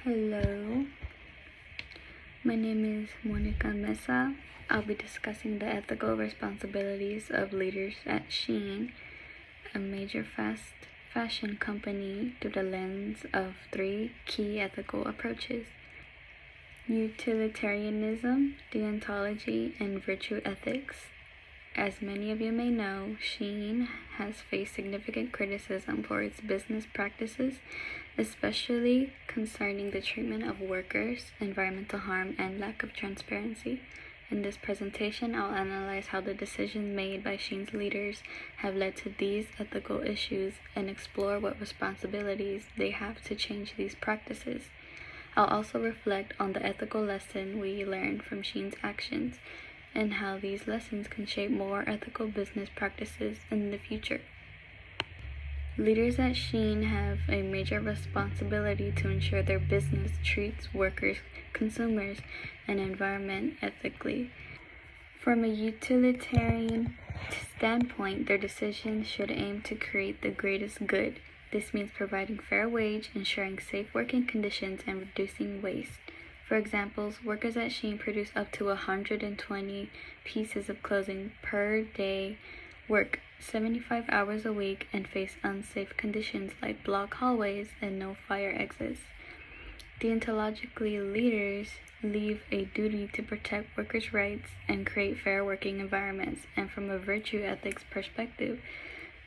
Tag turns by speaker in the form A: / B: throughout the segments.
A: Hello, my name is Meza. I'll be discussing the ethical responsibilities of leaders at Shein, a major fast fashion company, through the lens of three key ethical approaches: utilitarianism, deontology, and virtue ethics. As many of you may know, Shein has faced significant criticism for its business practices, especially concerning the treatment of workers, environmental harm, and lack of transparency. In this presentation, I'll analyze how the decisions made by Shein's leaders have led to these ethical issues and explore what responsibilities they have to change these practices. I'll also reflect on the ethical lesson we learned from Shein's actions and how these lessons can shape more ethical business practices in the future. Leaders at Shein have a major responsibility to ensure their business treats workers, consumers, and environment ethically. From a utilitarian standpoint, their decisions should aim to create the greatest good. This means providing fair wage, ensuring safe working conditions, and reducing waste. For example, workers at Shein produce up to 120 pieces of clothing per day, work 75 hours a week, and face unsafe conditions like blocked hallways and no fire exits. Deontologically, leaders leave a duty to protect workers' rights and create fair working environments, and from a virtue ethics perspective,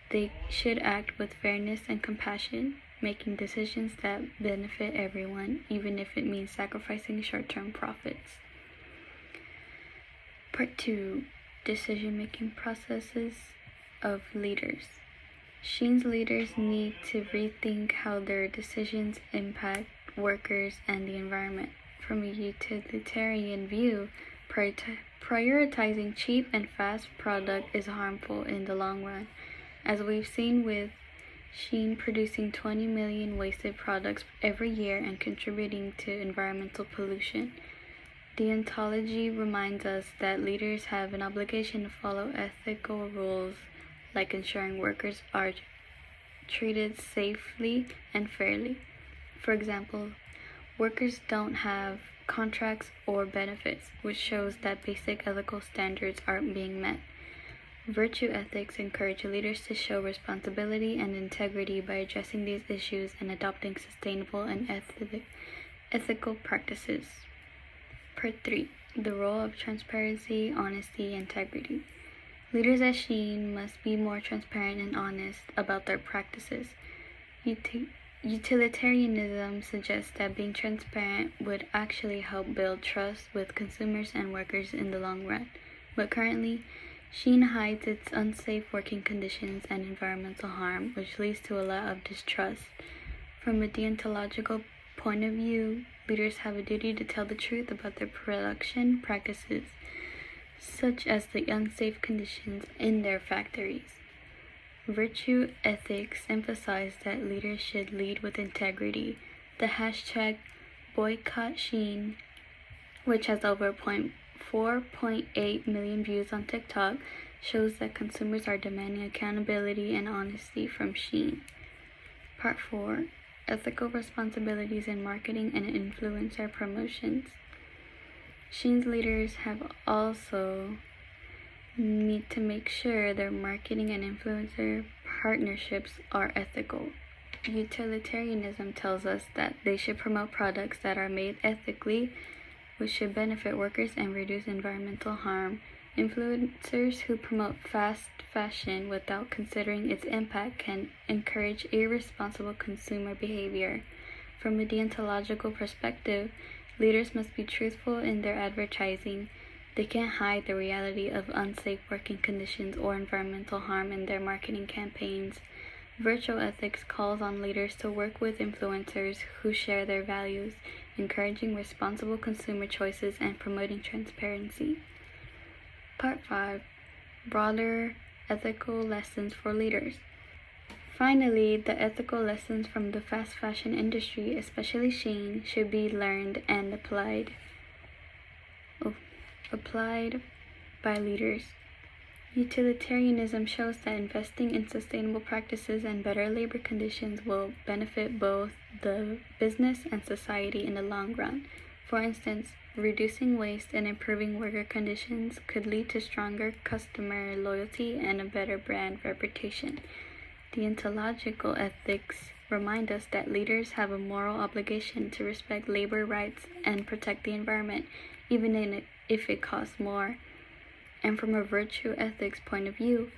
A: they should act with fairness and compassion, making decisions that benefit everyone, even if it means sacrificing short-term profits. Part 2. Decision-making processes of leaders. Shein's leaders need to rethink how their decisions impact workers and the environment. From a utilitarian view, prioritizing cheap and fast product is harmful in the long run, as we've seen with Shein producing 20 million wasted products every year and contributing to environmental pollution. Deontology reminds us that leaders have an obligation to follow ethical rules, like ensuring workers are treated safely and fairly. For example, workers don't have contracts or benefits, which shows that basic ethical standards aren't being met. Virtue ethics encourage leaders to show responsibility and integrity by addressing these issues and adopting sustainable and ethical practices. Part 3. The role of transparency, honesty, and integrity. Leaders at Shein must be more transparent and honest about their practices. Utilitarianism suggests that being transparent would actually help build trust with consumers and workers in the long run, but currently, Shein hides its unsafe working conditions and environmental harm, which leads to a lot of distrust. From a deontological point of view, leaders have a duty to tell the truth about their production practices, such as the unsafe conditions in their factories. Virtue ethics emphasize that leaders should lead with integrity. The hashtag #BoycottShein, which has over 4.8 million views on TikTok, shows that consumers are demanding accountability and honesty from Shein. Part 4. Ethical responsibilities in marketing and influencer promotions. Shein's leaders have also need to make sure their marketing and influencer partnerships are ethical. Utilitarianism tells us that they should promote products that are made ethically, which should benefit workers and reduce environmental harm. Influencers who promote fast fashion without considering its impact can encourage irresponsible consumer behavior. From a deontological perspective, leaders must be truthful in their advertising. They can't hide the reality of unsafe working conditions or environmental harm in their marketing campaigns. Virtual ethics calls on leaders to work with influencers who share their values, encouraging responsible consumer choices and promoting transparency. Part 5. Broader ethical lessons for leaders. Finally, the ethical lessons from the fast fashion industry, especially Shein, should be learned and applied by leaders. Utilitarianism shows that investing in sustainable practices and better labor conditions will benefit both the business and society in the long run. For instance, reducing waste and improving worker conditions could lead to stronger customer loyalty and a better brand reputation. Deontological ethics remind us that leaders have a moral obligation to respect labor rights and protect the environment, even if it costs more. And from a virtue ethics point of view,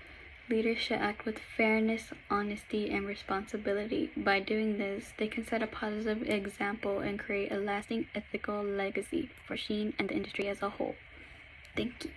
A: leaders should act with fairness, honesty, and responsibility. By doing this, they can set a positive example and create a lasting ethical legacy for Shein and the industry as a whole. Thank you.